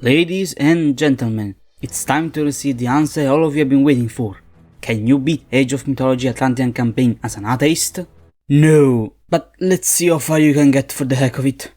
Ladies and gentlemen, it's time to receive the answer all of you have been waiting for. Can you beat Age of Mythology Atlantean campaign as an atheist? No, but let's see how far you can get for the heck of it.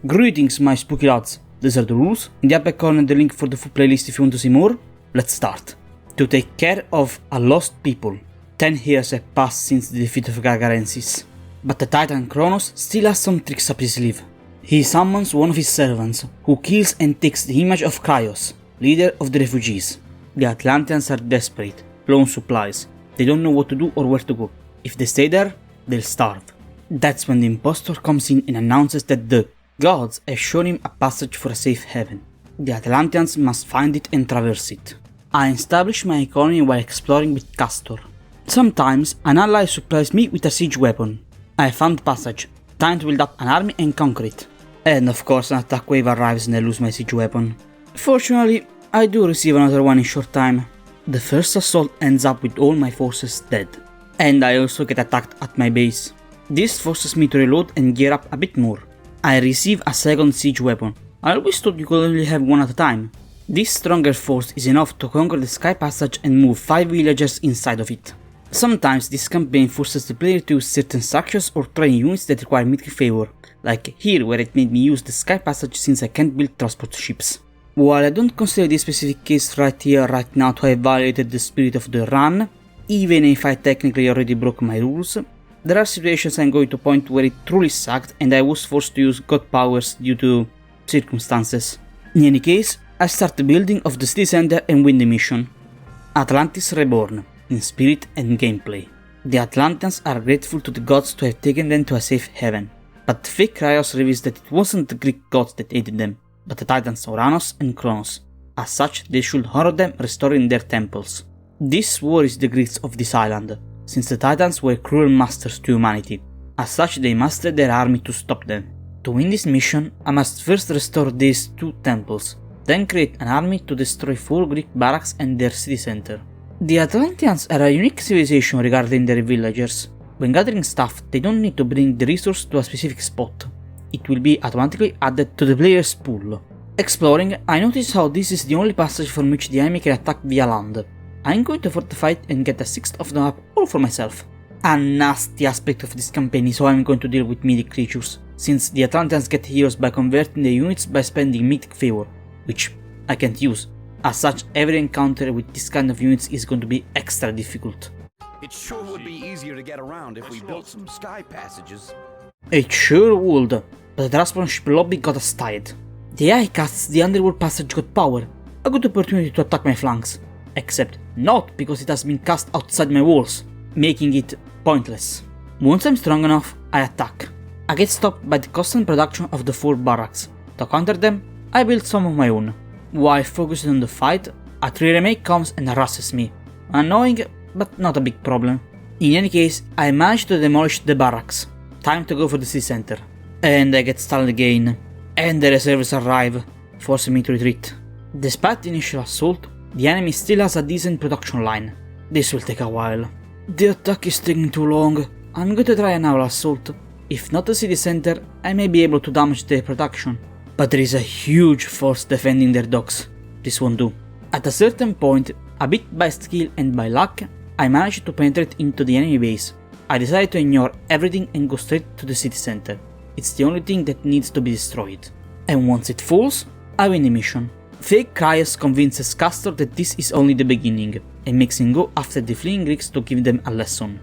Greetings my spooky lads, these are the rules, in the upper corner the link for the full playlist if you want to see more. Let's start. To take care of a lost people. 10 years have passed since the defeat of Gargarneis, but the Titan Kronos still has some tricks up his sleeve. He summons one of his servants, who kills and takes the image of Cryos, leader of the refugees. The Atlanteans are desperate, low on supplies, they don't know what to do or where to go. If they stay there, they'll starve. That's when the impostor comes in and announces that the gods have shown him a passage for a safe haven. The Atlanteans must find it and traverse it. I establish my economy while exploring with Castor. Sometimes an ally supplies me with a siege weapon. I found the passage, time to build up an army and conquer it. And of course an attack wave arrives and I lose my siege weapon. Fortunately, I do receive another one in short time. The first assault ends up with all my forces dead. And I also get attacked at my base. This forces me to reload and gear up a bit more. I receive a second siege weapon. I always thought you could only have one at a time. This stronger force is enough to conquer the sky passage and move 5 villagers inside of it. Sometimes this campaign forces the player to use certain structures or train units that require mythic favor, like here where it made me use the sky passage since I can't build transport ships. While I don't consider this specific case right here right now to have violated the spirit of the run, even if I technically already broke my rules, there are situations I'm going to point where it truly sucked and I was forced to use god powers due to circumstances. In any case, I start the building of the city center and win the mission. Atlantis Reborn, in spirit and gameplay. The Atlanteans are grateful to the gods to have taken them to a safe haven, but the fake Cryos reveals that it wasn't the Greek gods that aided them, but the Titans Uranus and Kronos. As such, they should honor them, restoring their temples. This worries the Greeks of this island, since the Titans were cruel masters to humanity. As such, they mustered their army to stop them. To win this mission, I must first restore these 2 temples, then create an army to destroy 4 Greek barracks and their city center. The Atlanteans are a unique civilization regarding their villagers. When gathering stuff, they don't need to bring the resource to a specific spot. It will be automatically added to the player's pool. Exploring, I notice how this is the only passage from which the enemy can attack via land. I'm going to fortify it and get a 1/6 of the map all for myself. A nasty aspect of this campaign is how I'm going to deal with mythic creatures, since the Atlanteans get heroes by converting the units by spending mythic favor, which I can't use. As such, every encounter with this kind of units is going to be extra difficult. It sure would be easier to get around if we built some sky passages. It sure would, but the transport ship lobby got us tied. The AI casts the underworld passage got power, a good opportunity to attack my flanks. Except not because it has been cast outside my walls, making it pointless. Once I'm strong enough, I attack. I get stopped by the constant production of the 4 barracks. To counter them, I build some of my own. While focusing on the fight, a 3 remake comes and harasses me. Annoying, but not a big problem. In any case, I manage to demolish the barracks. Time to go for the city center. And I get stalled again. And the reserves arrive, forcing me to retreat. Despite the initial assault, the enemy still has a decent production line. This will take a while. The attack is taking too long. I'm going to try an naval assault. If not the city center, I may be able to damage their production. But there is a huge force defending their docks. This won't do. At a certain point, a bit by skill and by luck, I managed to penetrate into the enemy base. I decided to ignore everything and go straight to the city center. It's the only thing that needs to be destroyed. And once it falls, I win the mission. Fake Cryos convinces Castor that this is only the beginning, and makes him go after the fleeing Greeks to give them a lesson.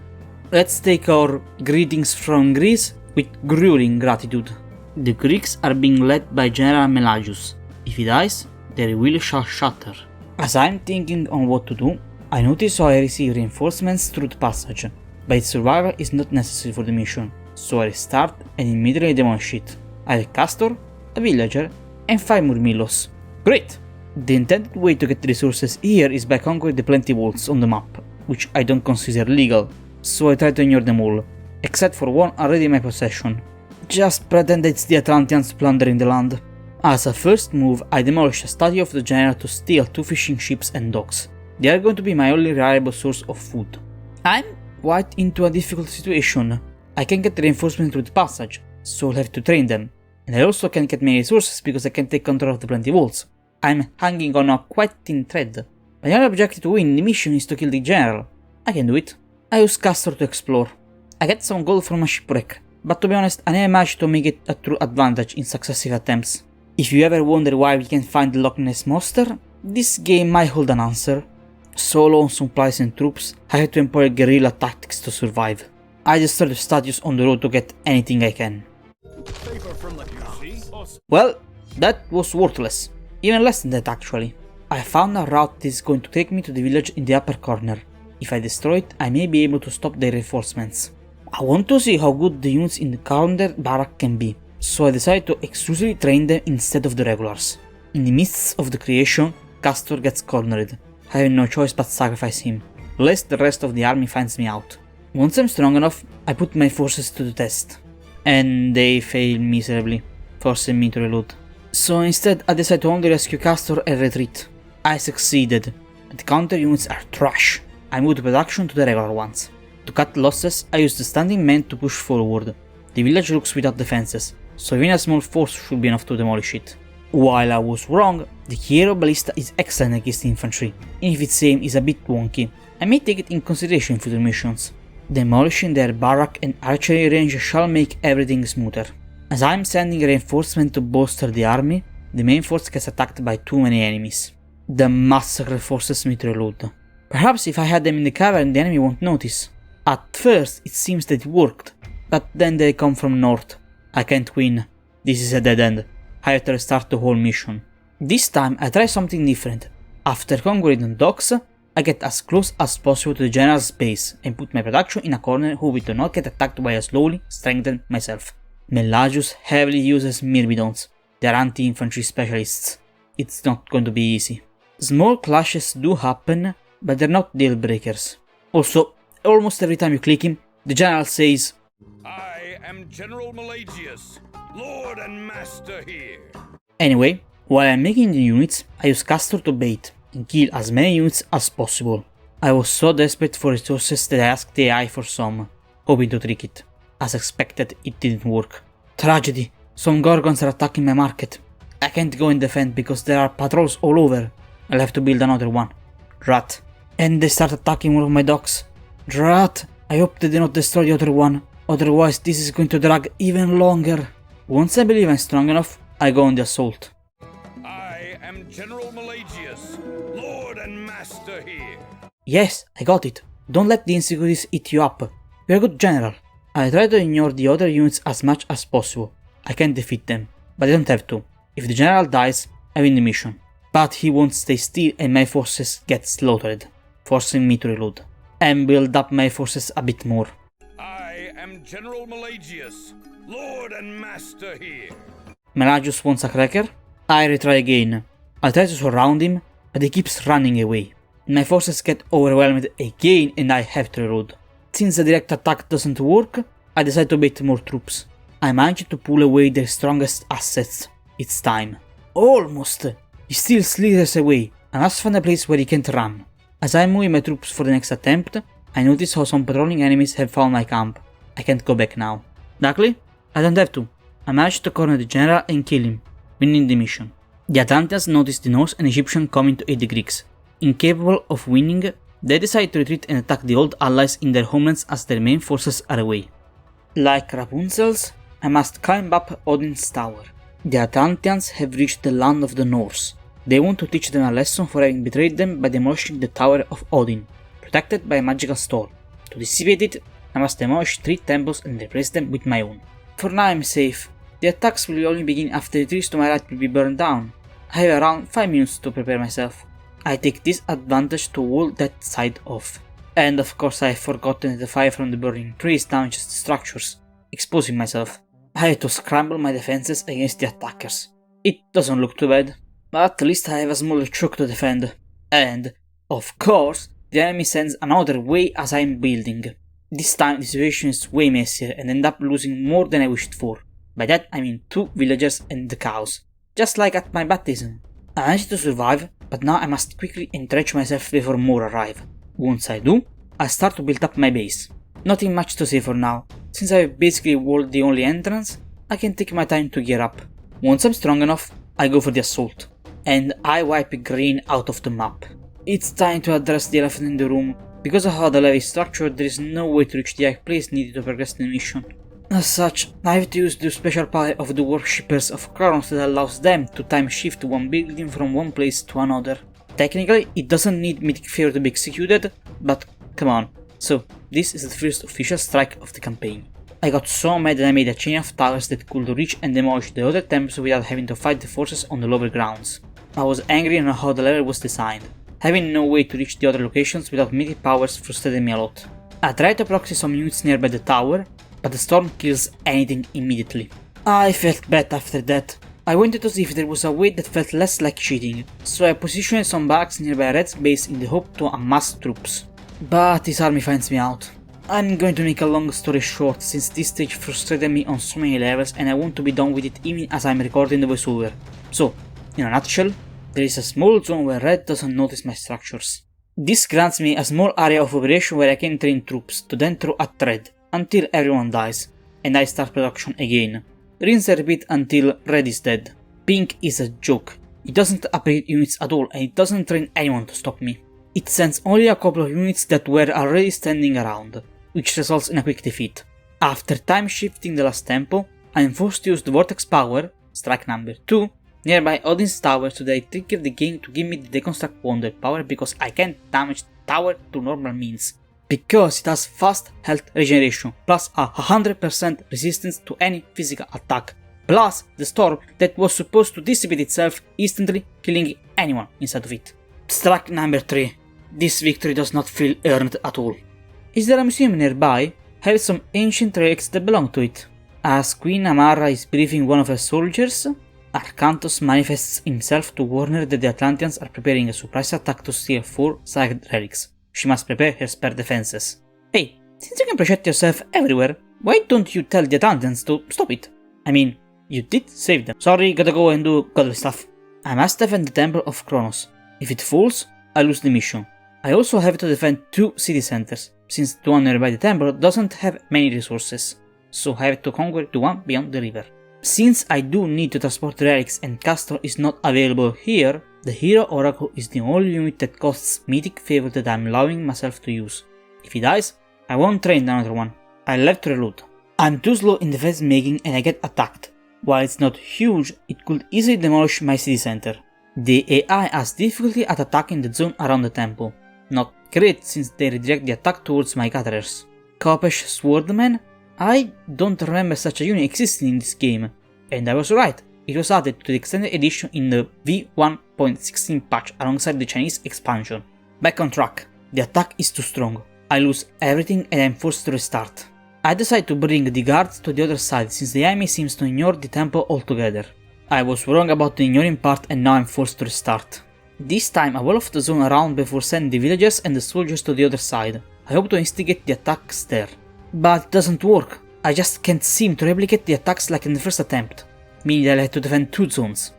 Let's take our greetings from Greece with grueling gratitude. The Greeks are being led by General Melagius. If he dies, their will shall shatter. As I'm thinking on what to do, I notice how I receive reinforcements through the passage, but its survival is not necessary for the mission, so I restart and immediately demolish it. I have Castor, a villager, and 5 more Milos. Great! The intended way to get resources here is by conquering the plenty vaults on the map, which I don't consider legal, so I try to ignore them all, except for one already in my possession. Just pretend it's the Atlanteans plundering the land. As a first move, I demolish a statue of the general to steal 2 fishing ships and docks. They are going to be my only reliable source of food. I'm quite into a difficult situation. I can get reinforcements through the passage, so I'll have to train them. And I also can't get many resources because I can't take control of the plenty vaults. I'm hanging on a quite thin thread. My only objective to win the mission is to kill the general. I can do it. I use Castor to explore. I get some gold from a shipwreck, but to be honest, I never managed to make it a true advantage in successive attempts. If you ever wonder why we can find the Loch Ness Monster, this game might hold an answer. Solo on supplies and troops, I had to employ guerrilla tactics to survive. I destroy the statues on the road to get anything I can. Well, that was worthless. Even less than that actually. I found a route that is going to take me to the village in the upper corner. If I destroy it, I may be able to stop their reinforcements. I want to see how good the units in the corner barrack can be, so I decided to exclusively train them instead of the regulars. In the midst of the creation, Castor gets cornered, having no choice but sacrifice him, lest the rest of the army finds me out. Once I'm strong enough, I put my forces to the test, and they fail miserably, forcing me to reload. So instead I decided to only rescue Castor and retreat. I succeeded, but the counter units are trash. I moved production to the regular ones. To cut losses, I used the standing men to push forward. The village looks without defenses, so even a small force should be enough to demolish it. While I was wrong, the Hero Ballista is excellent against infantry, and if its aim is a bit wonky, I may take it in consideration in future missions. Demolishing their barrack and archery range shall make everything smoother. As I am sending reinforcements to bolster the army, the main force gets attacked by too many enemies. The massacre forces me to reload. Perhaps if I had them in the cavern the enemy won't notice. At first it seems that it worked, but then they come from north. I can't win. This is a dead end. I have to restart the whole mission. This time I try something different. After conquering the docks, I get as close as possible to the general's base and put my production in a corner who will not get attacked while I slowly strengthen myself. Melagius heavily uses Myrmidons. They are anti-infantry specialists. It's not going to be easy. Small clashes do happen, but they're not deal breakers. Also, almost every time you click him, the general says, I am General Melagius, Lord and Master here. Anyway, while I'm making the units, I use Castor to bait and kill as many units as possible. I was so desperate for resources that I asked the AI for some, hoping to trick it. As expected, it didn't work. Tragedy! Some Gorgons are attacking my market. I can't go and defend because there are patrols all over. I'll have to build another one. Drat. And they start attacking one of my docks. Drat! I hope they do not destroy the other one, otherwise this is going to drag even longer. Once I believe I'm strong enough, I go on the assault. I am General Melagius, Lord and Master here. Yes, I got it. Don't let the insecurities eat you up. You're a good general. I try to ignore the other units as much as possible. I can defeat them, but I don't have to. If the general dies, I win the mission. But he won't stay still and my forces get slaughtered, forcing me to reload and build up my forces a bit more. I am General Melagius, Lord and Master here. Melagius wants a cracker? I retry again. I try to surround him, but he keeps running away. My forces get overwhelmed again and I have to reload. Since the direct attack doesn't work, I decide to bait more troops. I managed to pull away their strongest assets. It's time. Almost! He still slithers away. I must find a place where he can't run. As I'm moving my troops for the next attempt, I notice how some patrolling enemies have found my camp. I can't go back now. Luckily, I don't have to. I managed to corner the general and kill him, winning the mission. The Atlanteans notice the Norse and Egyptian coming to aid the Greeks. Incapable of winning, they decide to retreat and attack the old allies in their homelands as their main forces are away. Like Rapunzel's, I must climb up Odin's tower. The Atlanteans have reached the land of the Norse. They want to teach them a lesson for having betrayed them by demolishing the tower of Odin, protected by a magical storm. To dissipate it, I must demolish 3 temples and replace them with my own. For now I'm safe. The attacks will only begin after the trees to my right will be burned down. I have around 5 minutes to prepare myself. I take this advantage to wall that side off. And of course I have forgotten that the fire from the burning trees damages the structures, exposing myself. I had to scramble my defenses against the attackers. It doesn't look too bad, but at least I have a smaller choke to defend. And, of course, the enemy sends another way as I am building. This time the situation is way messier and end up losing more than I wished for. By that I mean 2 villagers and the cows. Just like at my baptism. I managed to survive, but now I must quickly entrench myself before more arrive. Once I do, I start to build up my base. Nothing much to say for now. Since I have basically walled the only entrance, I can take my time to gear up. Once I'm strong enough, I go for the assault. and I wipe green out of the map. It's time to address the elephant in the room. Because of how the levee is structured, there is no way to reach the high place needed to progress the mission. As such, I have to use the special power of the worshippers of Kronos that allows them to time shift one building from one place to another. Technically, it doesn't need mythic favor to be executed, but come on. So, this is the first official strike of the campaign. I got so mad that I made a chain of towers that could reach and demolish the other temples without having to fight the forces on the lower grounds. I was angry on how the level was designed. Having no way to reach the other locations without mythic powers frustrated me a lot. I tried to proxy some units nearby the tower, but the storm kills anything immediately. I felt bad after that. I wanted to see if there was a way that felt less like cheating, so I positioned some barracks nearby Red's base in the hope to amass troops. But his army finds me out. I'm going to make a long story short since this stage frustrated me on so many levels and I want to be done with it even as I'm recording the voiceover. So, in a nutshell, there is a small zone where Red doesn't notice my structures. This grants me a small area of operation where I can train troops to then throw at Red until everyone dies, and I start production again. Rinse and repeat until Red is dead. Pink is a joke. It doesn't upgrade units at all and it doesn't train anyone to stop me. It sends only a couple of units that were already standing around, which results in a quick defeat. After time shifting the last tempo, I am forced to use the vortex power, strike number 2, nearby Odin's tower so that I trigger the game to give me the deconstruct wonder power because I can't damage the tower through normal means. Because it has fast health regeneration, plus a 100% resistance to any physical attack, plus the storm that was supposed to dissipate itself instantly, killing anyone inside of it. Strike number 3. This victory does not feel earned at all. Is there a museum nearby? Have some ancient relics that belong to it. As Queen Amara is briefing one of her soldiers, Arcanthus manifests himself to warn her that the Atlanteans are preparing a surprise attack to steal 4 sacred relics. She must prepare her spare defenses. Hey, since you can project yourself everywhere, why don't you tell the Atlanteans to stop it? I mean, you did save them. Sorry, gotta go and do godly stuff. I must defend the Temple of Kronos. If it falls, I lose the mission. I also have to defend 2 city centers, since the one nearby the temple doesn't have many resources, so I have to conquer the one beyond the river. Since I do need to transport relics and Castor is not available here, the Hero Oracle is the only unit that costs mythic favor that I'm allowing myself to use. If he dies, I won't train another one. I left to reload. I'm too slow in defense making and I get attacked. While it's not huge, it could easily demolish my city center. The AI has difficulty at attacking the zone around the temple. Not great since they redirect the attack towards my gatherers. Kopesh Swordman? I don't remember such a unit existing in this game. And I was right, it was added to the extended edition in the V1.16 patch alongside the Chinese expansion. Back on track, the attack is too strong. I lose everything and I'm forced to restart. I decide to bring the guards to the other side since the enemy seems to ignore the temple altogether. I was wrong about the ignoring part and now I'm forced to restart. This time I wall off the zone around before sending the villagers and the soldiers to the other side. I hope to instigate the attacks there. But it doesn't work. I just can't seem to replicate the attacks like in the first attempt, meaning that I had to defend 2 zones.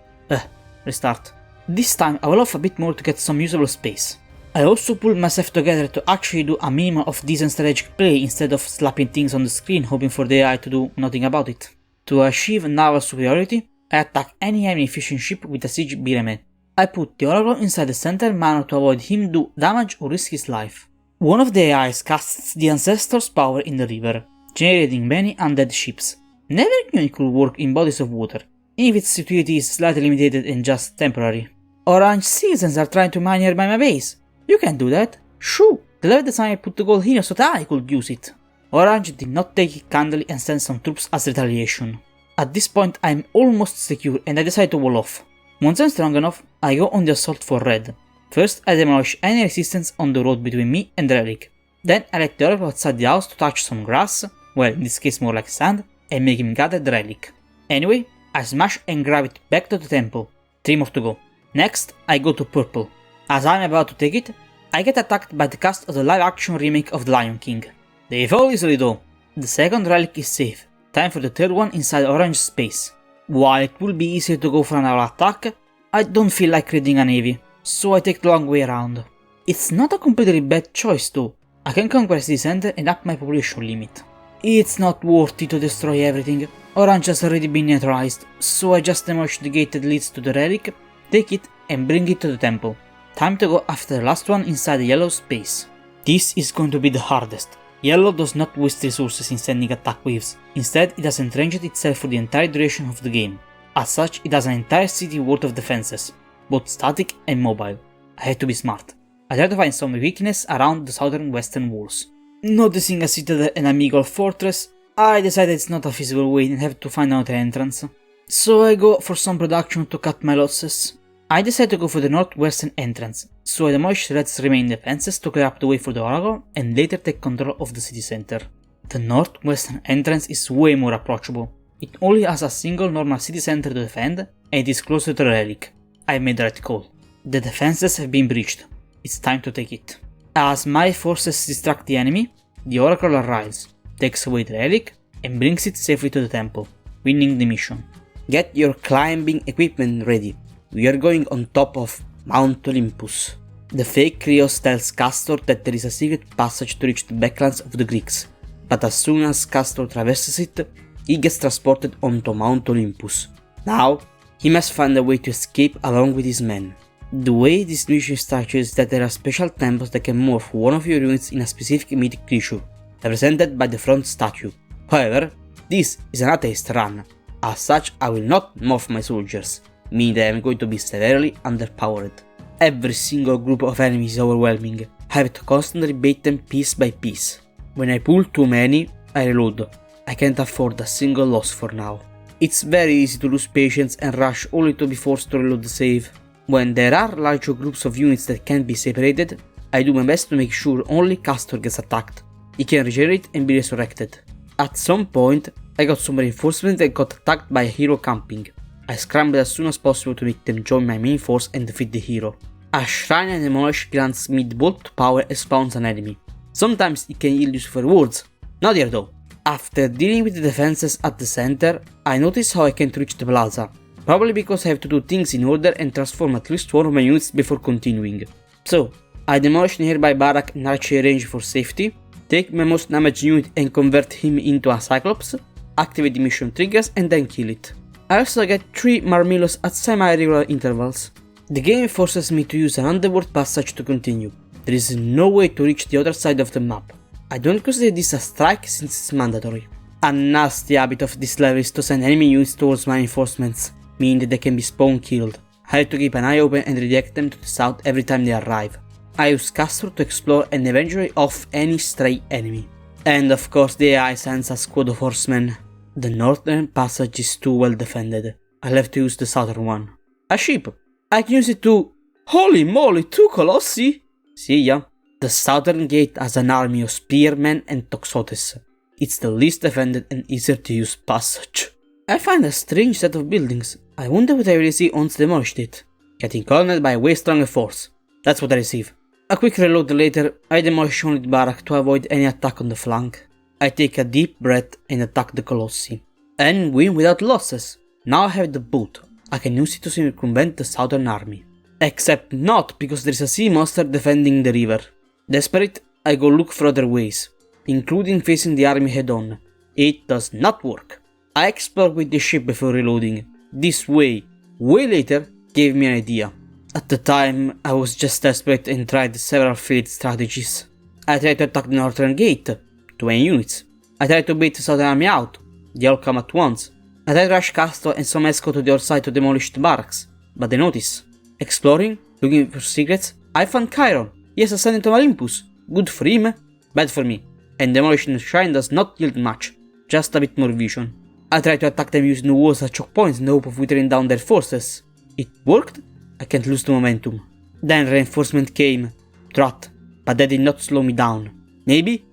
Restart. This time I will off a bit more to get some usable space. I also pulled myself together to actually do a minimum of decent strategic play instead of slapping things on the screen hoping for the AI to do nothing about it. To achieve naval superiority, I attack any enemy fishing ship with a siege pyramid. I put the Oracle inside the center manor to avoid him do damage or risk his life. One of the AIs casts the Ancestor's power in the river, generating many undead ships. Never knew it could work in bodies of water, even if its utility is slightly limited and just temporary. Orange citizens are trying to mine nearby my base. You can't do that. Shoo! The level designer put the gold here so that I could use it. Orange did not take it kindly and sent some troops as retaliation. At this point I am almost secure and I decide to wall off. Once I'm strong enough, I go on the assault for Red. First I demolish any resistance on the road between me and the relic. Then I let the Oracle outside the house to touch some grass, well in this case more like sand, and make him gather the relic. Anyway, I smash and grab it back to the temple. 3 more to go. Next, I go to purple. As I'm about to take it, I get attacked by the cast of the live action remake of The Lion King. They fall easily though. The second relic is safe. Time for the third one inside orange space. While it will be easier to go for an naval attack, I don't feel like raiding a navy, so I take the long way around. It's not a completely bad choice though. I can conquer the center and up my population limit. It's not worth it to destroy everything. Orange has already been neutralized, so I just demolish the gate that leads to the relic, take it and bring it to the temple. Time to go after the last one inside the yellow space. This is going to be the hardest. Yellow does not waste resources in sending attack waves, instead it has entrenched itself for the entire duration of the game. As such, it has an entire city worth of defenses, both static and mobile. I had to be smart. I tried to find some weakness around the southern western walls. Noticing a citadel and a Meagle fortress, I decided it's not a feasible way and have to find another entrance. So I go for some production to cut my losses. I decided to go for the northwestern entrance, so I demolish Red's remaining defenses to clear up the way for the Oracle and later take control of the city center. The northwestern entrance is way more approachable. It only has a single normal city center to defend, and it is closer to the relic. I made the right call. The defenses have been breached. It's time to take it. As my forces distract the enemy, the Oracle arrives, takes away the relic, and brings it safely to the temple, winning the mission. Get your climbing equipment ready. We are going on top of Mount Olympus. The fake Krios tells Castor that there is a secret passage to reach the backlands of the Greeks, but as soon as Castor traverses it, he gets transported onto Mount Olympus. Now, he must find a way to escape along with his men. The way this mission is structured is that there are special temples that can morph one of your units in a specific mythic creature, represented by the front statue. However, this is an atheist run. As such, I will not morph my soldiers, meaning that I am going to be severely underpowered. Every single group of enemies is overwhelming. I have to constantly bait them piece by piece. When I pull too many, I reload. I can't afford a single loss for now. It's very easy to lose patience and rush only to be forced to reload the save. When there are larger groups of units that can be separated, I do my best to make sure only Castor gets attacked. He can regenerate and be resurrected. At some point, I got some reinforcements that got attacked by a hero camping. I scrambled as soon as possible to make them join my main force and defeat the hero. A shrine and demolish grants me bolt power and spawns an enemy. Sometimes it can yield useful rewards, not here though. After dealing with the defenses at the center, I notice how I can't reach the plaza. Probably because I have to do things in order and transform at least one of my units before continuing. So, I demolish the nearby barrack and archery range for safety, take my most damaged unit and convert him into a Cyclops, activate the mission triggers and then kill it. I also get 3 Marmillos at semi-regular intervals. The game forces me to use an underworld passage to continue. There is no way to reach the other side of the map. I don't consider this a strike since it's mandatory. A nasty habit of this level is to send enemy units towards my reinforcements, meaning that they can be spawn killed. I have to keep an eye open and redirect them to the south every time they arrive. I use Castor to explore and eventually off any stray enemy. And of course the AI sends a squad of horsemen. The northern passage is too well defended. I'll have to use the southern one. A ship! I can use it to... Holy moly, 2 colossi! See ya. The southern gate has an army of spearmen and toxotes. It's the least defended and easier to use passage. I find a strange set of buildings. I wonder what I will receive once demolished it. Getting cornered by a way stronger force. That's what I receive. A quick reload later, I demolish only the barrack to avoid any attack on the flank. I take a deep breath and attack the colossi. And win without losses. Now I have the boat. I can use it to circumvent the southern army. Except not, because there is a sea monster defending the river. Desperate, I go look for other ways, including facing the army head on. It does not work. I explore with the ship before reloading. This way later, gave me an idea. At the time, I was just desperate and tried several failed strategies. I tried to attack the northern gate, 20 units. I tried to bait the southern army out, they all come at once. I tried to rush Castor and some escort to the other side to demolish the barracks, but they notice. Exploring, looking for secrets, I found Chiron. He has ascended to Olympus. Good for him, bad for me. And demolishing the shrine does not yield much, just a bit more vision. I tried to attack them using the walls as choke points in the hope of withering down their forces. It worked? I can't lose the momentum. Then reinforcement came. Trot. But that did not slow me down. Maybe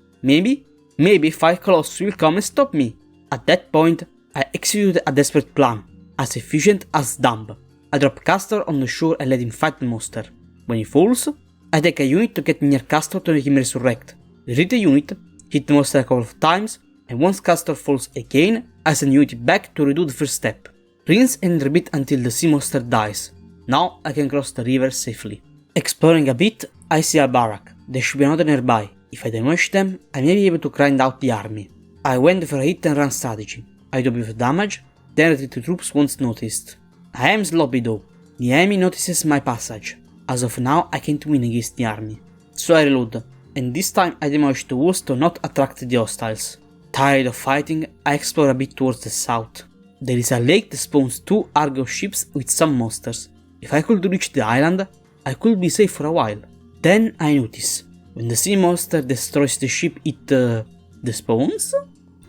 5 colossus will come and stop me. At that point, I executed a desperate plan, as efficient as dumb. I drop Castor on the shore and let him fight the monster. When he falls, I take a unit to get near Castor to make him resurrect. Retreat the unit, hit the monster a couple of times, and once Castor falls again, I send unit back to redo the first step. Rinse and repeat until the sea monster dies. Now I can cross the river safely. Exploring a bit, I see a barrack. There should be another nearby. If I demolish them, I may be able to grind out the army. I went for a hit and run strategy. I do a bit of damage, then retreat to troops once noticed. I am sloppy though. The enemy notices my passage. As of now, I can't win against the army. So I reload, and this time I demolish the walls to not attract the hostiles. Tired of fighting, I explore a bit towards the south. There is a lake that spawns 2 Argo ships with some monsters. If I could reach the island, I could be safe for a while. Then I notice, when the sea monster destroys the ship it despawns,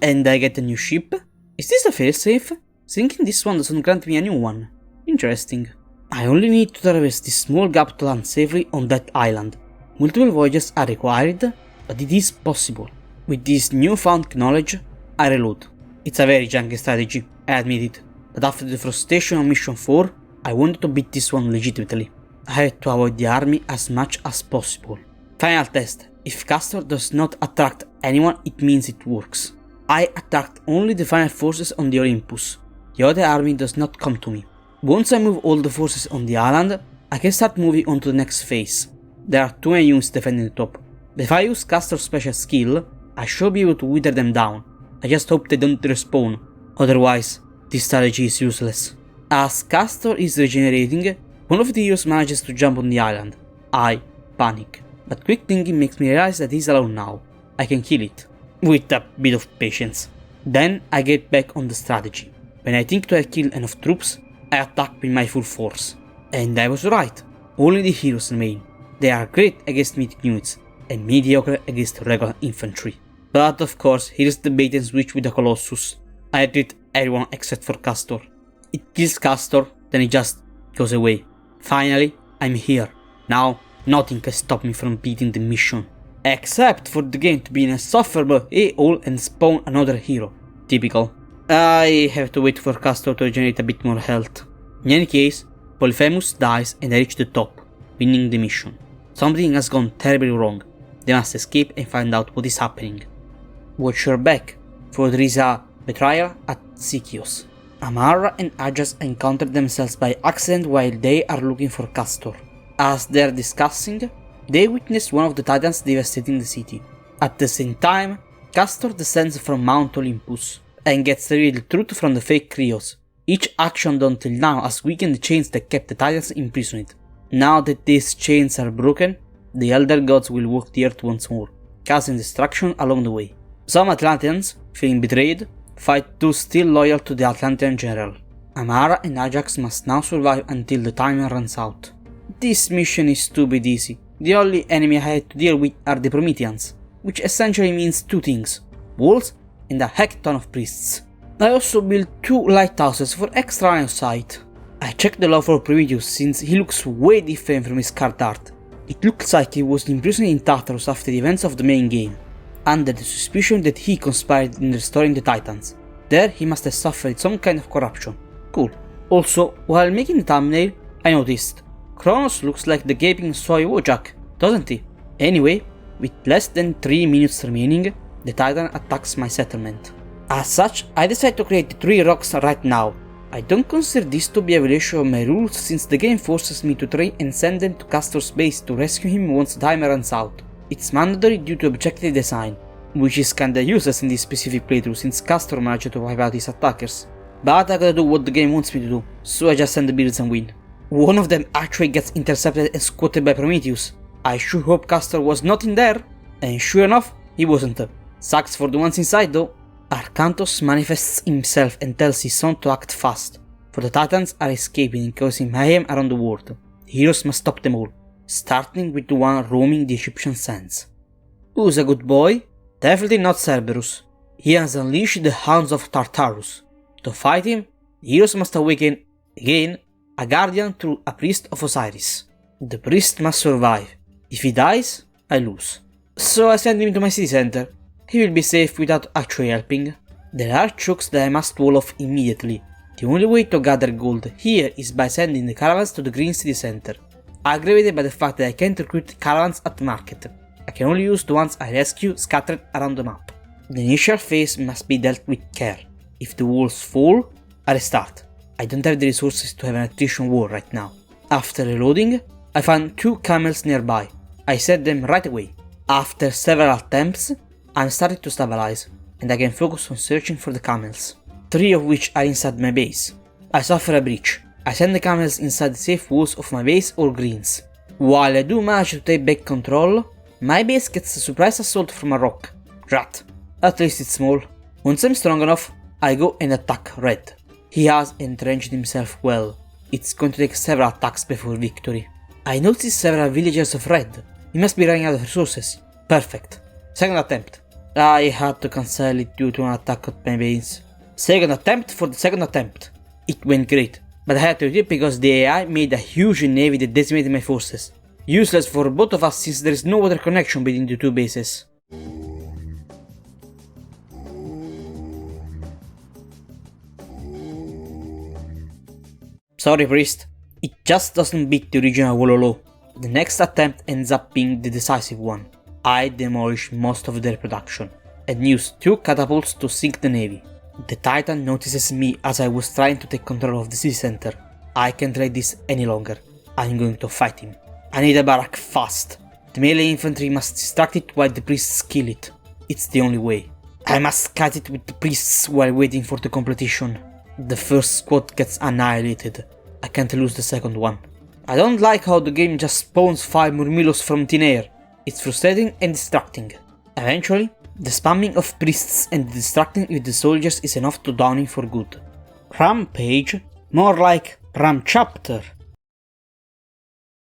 and I get a new ship. Is this a failsafe? Thinking this one doesn't grant me a new one. Interesting. I only need to traverse this small gap to land safely on that island. Multiple voyages are required, but it is possible. With this newfound knowledge, I reload. It's a very janky strategy, I admit it, but after the frustration on mission 4, I wanted to beat this one legitimately. I had to avoid the army as much as possible. Final test. If Castor does not attract anyone, it means it works. I attract only the final forces on the Olympus. The other army does not come to me. Once I move all the forces on the island, I can start moving on to the next phase. There are 2 units defending the top. If I use Castor's special skill, I should be able to wither them down. I just hope they don't respawn, otherwise this strategy is useless. As Castor is regenerating, one of the heroes manages to jump on the island. I panic, but quick thinking makes me realize that he's alone now. I can kill it, with a bit of patience. Then I get back on the strategy. When I think to have killed enough troops, I attack with my full force. And I was right, only the heroes remain. They are great against mythic units, and mediocre against regular infantry. But of course, here's the bait and switch with the Colossus. I treat everyone except for Castor. It kills Castor, then it just goes away. Finally, I'm here. Now, nothing can stop me from beating the mission. Except for the game to be insufferable a-hole and spawn another hero. Typical. I have to wait for Castor to regenerate a bit more health. In any case, Polyphemus dies and I reach the top, winning the mission. Something has gone terribly wrong. They must escape and find out what is happening. Watch your back, for there is a betrayal at Sikios. Amara and Ajax encounter themselves by accident while they are looking for Castor. As they are discussing, they witness one of the titans devastating the city. At the same time, Castor descends from Mount Olympus and gets the real truth from the fake Krios. Each action done till now has weakened the chains that kept the titans imprisoned. Now that these chains are broken, the elder gods will walk the earth once more, causing destruction along the way. Some Atlanteans, feeling betrayed, fight those still loyal to the Atlantean general. Amara and Ajax must now survive until the time runs out. This mission is stupid easy. The only enemy I had to deal with are the Prometheans, which essentially means 2 things: walls and a heck ton of priests. I also built 2 lighthouses for extra line of sight. I checked the lore for Prometheus since he looks way different from his card art. It looks like he was imprisoned in Tartarus after the events of the main game, under the suspicion that he conspired in restoring the Titans. There he must have suffered some kind of corruption. Cool. Also, while making the thumbnail, I noticed Kronos looks like the gaping soy Wojak, doesn't he? Anyway, with less than 3 minutes remaining, the Titan attacks my settlement. As such, I decide to create 3 rocks right now. I don't consider this to be a violation of my rules since the game forces me to train and send them to Castor's base to rescue him once the timer runs out. It's mandatory due to objective design, which is kinda useless in this specific playthrough since Castor managed to wipe out his attackers. But I gotta do what the game wants me to do, so I just send the builds and win. One of them actually gets intercepted and squatted by Prometheus. I sure hope Castor was not in there, and sure enough, he wasn't. Sucks for the ones inside though. Arcantos manifests himself and tells his son to act fast, for the Titans are escaping and causing mayhem around the world. The heroes must stop them all, starting with the one roaming the Egyptian sands. Who's a good boy? Definitely not Cerberus. He has unleashed the hounds of Tartarus. To fight him, the heroes must awaken, again, a guardian through a priest of Osiris. The priest must survive. If he dies, I lose. So I send him to my city center. He will be safe without actually helping. There are chokes that I must wall off immediately. The only way to gather gold here is by sending the caravans to the green city center. Aggravated by the fact that I can't recruit caravans at the market. I can only use the ones I rescue scattered around the map. The initial phase must be dealt with care. If the walls fall, I restart. I don't have the resources to have an attrition war right now. After reloading, I found 2 camels nearby. I set them right away. After several attempts, I'm starting to stabilize, and I can focus on searching for the camels, 3 of which are inside my base. I suffer a breach. I send the camels inside the safe walls of my base or greens. While I do manage to take back control, my base gets a surprise assault from a rock. Rat. At least it's small. Once I'm strong enough, I go and attack red. He has entrenched himself well. It's going to take several attacks before victory. I notice several villagers of red. He must be running out of resources. Perfect. Second attempt. I had to cancel it due to an attack at my base. Second attempt for the second attempt. It went great, but I had to do it because the AI made a huge navy that decimated my forces. Useless for both of us since there is no water connection between the two bases. Sorry priest, it just doesn't beat the original Wololo. The next attempt ends up being the decisive one. I demolish most of their production and use 2 catapults to sink the navy. The Titan notices me as I was trying to take control of the city center. I can't take this any longer. I'm going to fight him. I need a barrack fast. The melee infantry must distract it while the priests kill it. It's the only way. I must cut it with the priests while waiting for the completion. The first squad gets annihilated. I can't lose the second one. I don't like how the game just spawns 5 Murmilos from thin air. It's frustrating and distracting. Eventually, the spamming of priests and the distracting with the soldiers is enough to down him for good. Rampage? More like Ram Chapter.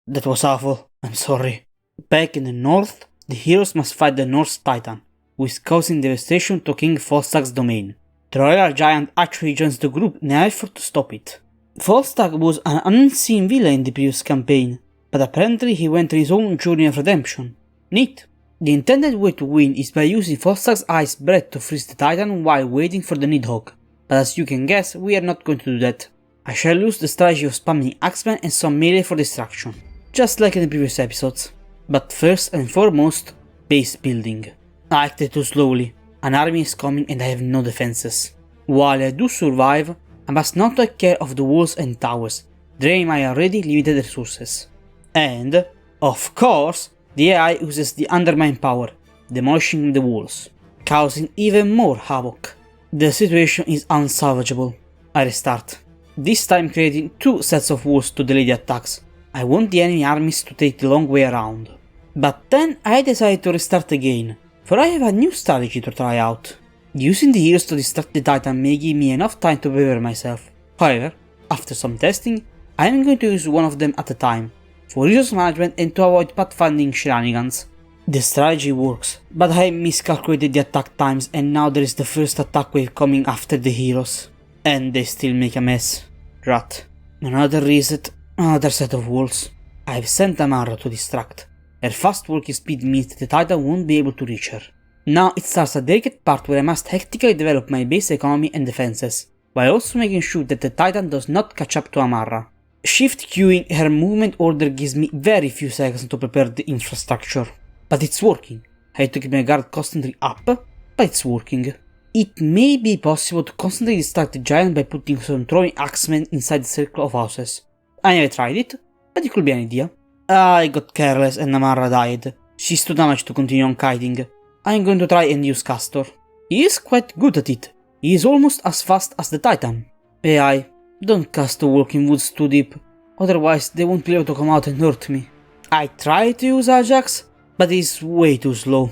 That was awful, I'm sorry. Back in the north, the heroes must fight the Norse Titan, who is causing devastation to King Volstag's domain. The royal giant actually joins the group in an effort to stop it. Volstagg was an unseen villain in the previous campaign, but apparently he went on his own journey of redemption. Neat. The intended way to win is by using Volstagg's ice breath to freeze the Titan while waiting for the Nidhogg, but as you can guess, we are not going to do that. I shall use the strategy of spamming Axemen and some melee for distraction, just like in the previous episodes. But first and foremost, base building. I acted too slowly. An army is coming and I have no defenses. While I do survive, I must not take care of the walls and towers, draining my already limited resources. And, of course, the AI uses the undermine power, demolishing the walls, causing even more havoc. The situation is unsalvageable. I restart, this time creating 2 sets of walls to delay the attacks. I want the enemy armies to take the long way around. But then I decide to restart again, for I have a new strategy to try out. Using the heroes to distract the Titan may give me enough time to prepare myself. However, after some testing, I am going to use one of them at a time, for resource management and to avoid pathfinding shenanigans. The strategy works, but I miscalculated the attack times and now there is the first attack wave coming after the heroes. And they still make a mess. Rat. Another reset, another set of walls. I've sent Amara to distract. Her fast walking speed means that the Titan won't be able to reach her. Now it starts a delicate part where I must hectically develop my base economy and defenses, while also making sure that the Titan does not catch up to Amara. Shift queuing her movement order gives me very few seconds to prepare the infrastructure. But it's working. I had to keep my guard constantly up, but it's working. It may be possible to constantly distract the giant by putting some throwing axemen inside the circle of houses. I never tried it, but it could be an idea. I got careless and Amara died. She's too damaged to continue on kiting. I'm going to try and use Castor. He is quite good at it. He is almost as fast as the Titan. AI, don't cast the walking woods too deep, otherwise they won't be able to come out and hurt me. I tried to use Ajax, but he is way too slow.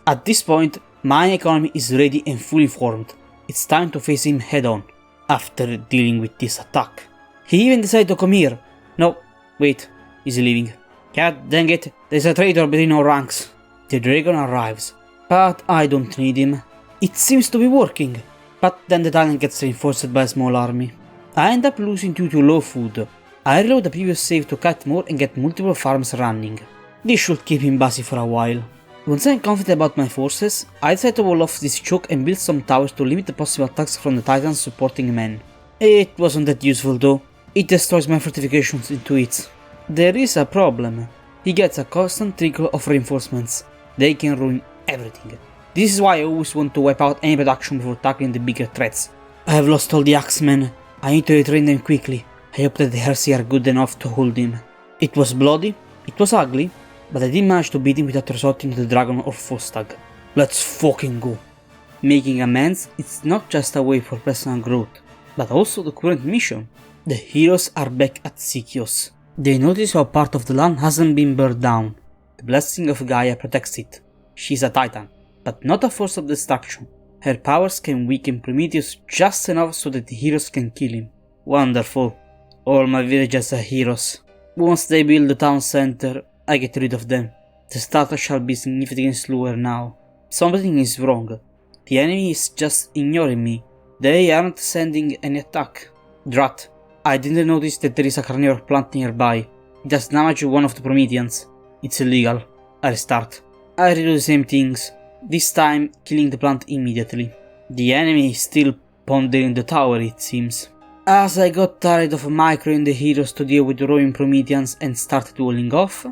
At this point, my economy is ready and fully formed. It's time to face him head on, after dealing with this attack. He even decided to come here. No, wait, he's leaving. God dang it, there's a traitor between our ranks. The dragon arrives, but I don't need him. It seems to be working, but then the Titan gets reinforced by a small army. I end up losing due to low food. I reload the previous save to cut more and get multiple farms running. This should keep him busy for a while. Once I'm confident about my forces, I decide to wall off this choke and build some towers to limit the possible attacks from the Titan's supporting men. It wasn't that useful though. It destroys my fortifications into it. There is a problem. He gets a constant trickle of reinforcements. They can ruin everything. This is why I always want to wipe out any production before tackling the bigger threats. I have lost all the axemen. I need to retrain them quickly. I hope that the Hersey are good enough to hold him. It was bloody, it was ugly, but I did manage to beat him without resorting to the dragon or Volstagg. Let's fucking go. Making amends, it's not just a way for personal growth, but also the current mission. The heroes are back at Sikios. They notice how part of the land hasn't been burned down. The blessing of Gaia protects it. She's a titan, but not a force of destruction. Her powers can weaken Prometheus just enough so that the heroes can kill him. Wonderful. All my villagers are heroes. Once they build the town center, I get rid of them. The starter shall be significantly slower now. Something is wrong. The enemy is just ignoring me. They aren't sending any attack. Drat. I didn't notice that there is a carnivore plant nearby. It has damaged one of the Prometheans. It's illegal. I restart. I redo the same things, this time killing the plant immediately. The enemy is still pondering the tower, it seems. As I got tired of microing the heroes to deal with the roaming Prometheans and started walling off,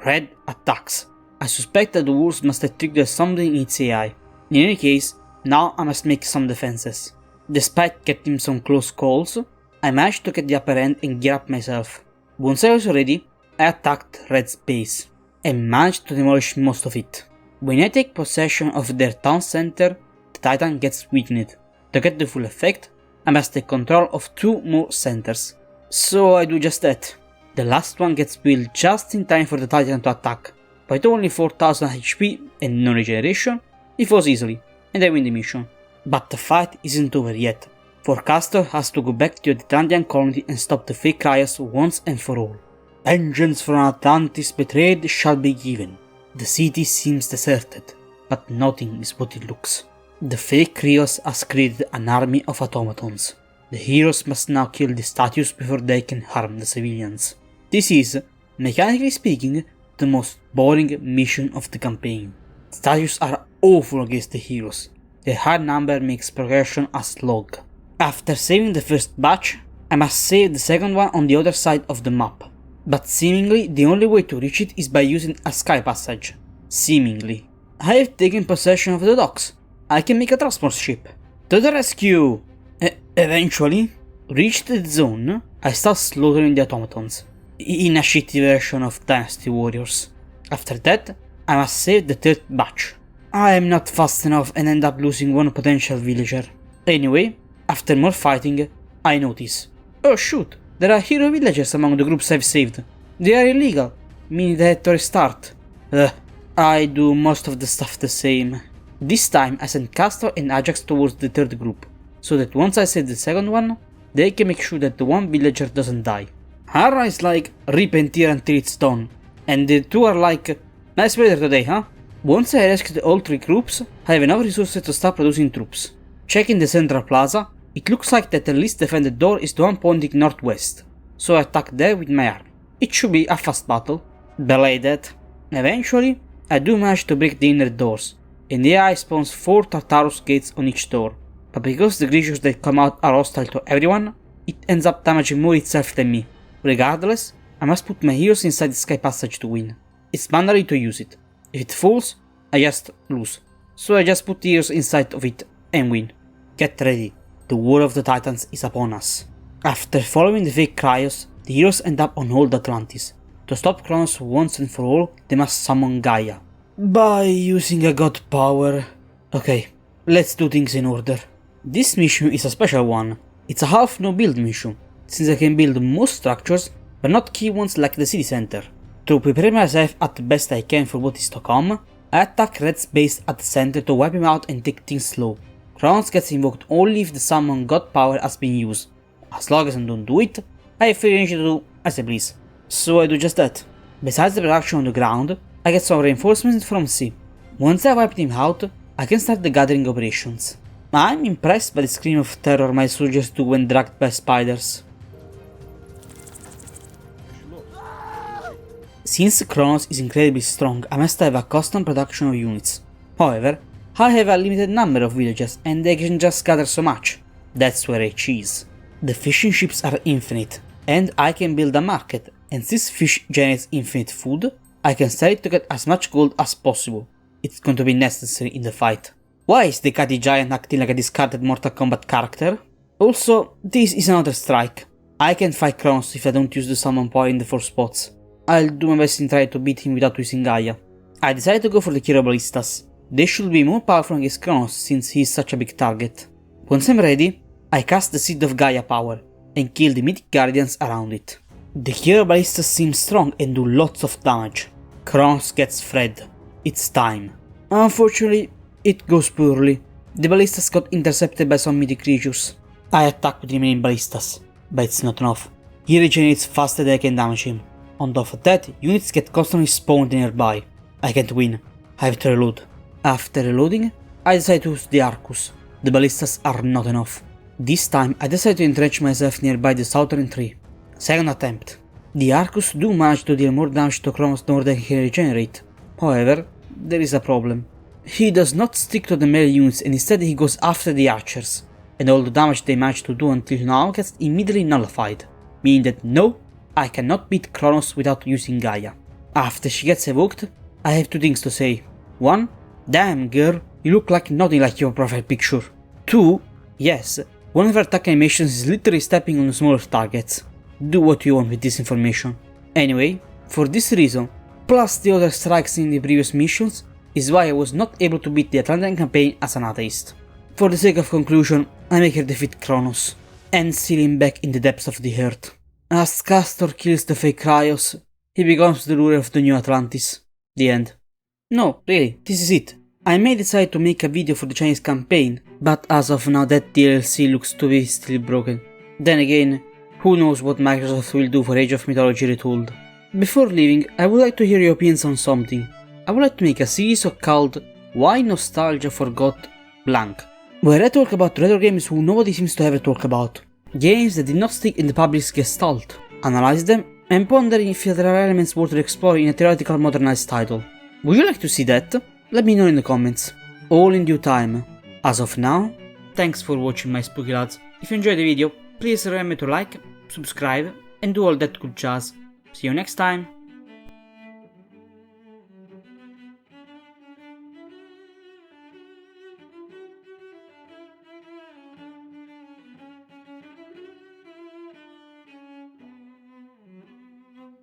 Red attacks. I suspect that the wolves must have triggered something in its AI. In any case, now I must make some defenses. Despite getting some close calls, I managed to get the upper end and gear up myself. Once I was ready, I attacked Red's base, and managed to demolish most of it. When I take possession of their town center, the Titan gets weakened. To get the full effect, I must take control of 2 more centers. So I do just that. The last one gets built just in time for the Titan to attack. With only 4000 HP and no regeneration, it falls easily, and I win the mission. But the fight isn't over yet. For Castor has to go back to the Atlantean colony and stop the fake Cryos once and for all. Vengeance from Atlantis betrayed shall be given. The city seems deserted, but nothing is what it looks. The fake Cryos has created an army of automatons. The heroes must now kill the statues before they can harm the civilians. This is, mechanically speaking, the most boring mission of the campaign. Statues are awful against the heroes. Their high number makes progression a slog. After saving the first batch, I must save the second one on the other side of the map. But seemingly the only way to reach it is by using a sky passage. Seemingly. I have taken possession of the docks. I can make a transport ship. To the rescue! Eventually, reached the zone, I start slaughtering the automatons. In a shitty version of Dynasty Warriors. After that, I must save the third batch. I am not fast enough and end up losing one potential villager. Anyway, after more fighting, I notice. Oh shoot, there are hero villagers among the groups I've saved. They are illegal, meaning they had to restart. I do most of the stuff the same. This time I send Castor and Ajax towards the third group, so that once I save the second one, they can make sure that the one villager doesn't die. Hara is like, rip and tear until it's done, and the two are like, nice weather today, huh? Once I rescued all 3 groups, I have enough resources to start producing troops. Checking the central plaza, it looks like that the least defended door is the one pointing northwest, so I attack there with my army. It should be a fast battle. Belay that. Eventually, I do manage to break the inner doors, and the AI spawns 4 Tartarus gates on each door, but because the creatures that come out are hostile to everyone, it ends up damaging more itself than me. Regardless, I must put my heroes inside the sky passage to win. It's mandatory to use it. If it falls, I just lose. So I just put the heroes inside of it and win. Get ready, the War of the Titans is upon us. After following the fake Cryos, the heroes end up on old Atlantis. To stop Kronos once and for all, they must summon Gaia. By using a god power. Okay, let's do things in order. This mission is a special one. It's a half no build mission, since I can build most structures, but not key ones like the city center. To prepare myself at the best I can for what is to come, I attack Red's base at the center to wipe him out and take things slow. Kronos gets invoked only if the summon god power has been used. As long as I don't do it, I have free range to do as I please. So I do just that. Besides the production on the ground, I get some reinforcements from sea. Once I wiped him out, I can start the gathering operations. I'm impressed by the scream of terror my soldiers do when dragged by spiders. Since Kronos is incredibly strong, I must have a constant production of units. However, I have a limited number of villagers and they can just gather so much. That's where I cheese. The fishing ships are infinite, and I can build a market, and since fish generates infinite food, I can sell it to get as much gold as possible. It's going to be necessary in the fight. Why is the Catty Giant acting like a discarded Mortal Kombat character? Also, this is another strike. I can fight Kronos if I don't use the summon power in the 4 spots. I'll do my best in trying to beat him without using Gaia. I decided to go for the Ballistas. They should be more powerful against Kronos since he is such a big target. Once I'm ready, I cast the Seed of Gaia power. and kill the mythic guardians around it. The hero ballistas seem strong and do lots of damage. Kronos gets fed. It's time. Unfortunately, it goes poorly. The ballistas got intercepted by some mythic creatures. I attack with remaining ballistas, but it's not enough. He regenerates faster than I can damage him. On top of that, units get constantly spawned nearby. I can't win. I have to reload. After reloading, I decide to use the Arcus. The ballistas are not enough. This time I decide to entrench myself nearby the southern tree. Second attempt. The Arcus do manage to deal more damage to Kronos than he can regenerate. However, there is a problem. He does not stick to the melee units and instead he goes after the archers, and all the damage they managed to do until now gets immediately nullified, meaning that no, I cannot beat Kronos without using Gaia. After she gets evoked, I have two things to say. 1. Damn girl, you look like nothing like your profile picture. 2. Yes, one of her attack animations is literally stepping on smaller targets. Do what you want with this information. Anyway, for this reason, plus the other strikes in the previous missions, is why I was not able to beat the Atlantean campaign as an atheist. For the sake of conclusion, I make her defeat Kronos, and seal him back in the depths of the earth. As Castor kills the fake Cryos, he becomes the ruler of the new Atlantis. The end. No, really, this is it. I may decide to make a video for the Chinese campaign, but as of now that DLC looks to be still broken. Then again, who knows what Microsoft will do for Age of Mythology Retooled. Before leaving, I would like to hear your opinions on something. I would like to make a series called Why Nostalgia Forgot Blank, where I talk about retro games who nobody seems to ever talk about. Games that did not stick in the public's gestalt, analyze them, and ponder if there are elements worth exploring in a theoretical modernized title. Would you like to see that? Let me know in the comments. All in due time. As of now, thanks for watching my spooky lads. If you enjoyed the video, please remember to like, subscribe, and do all that good jazz. See you next time.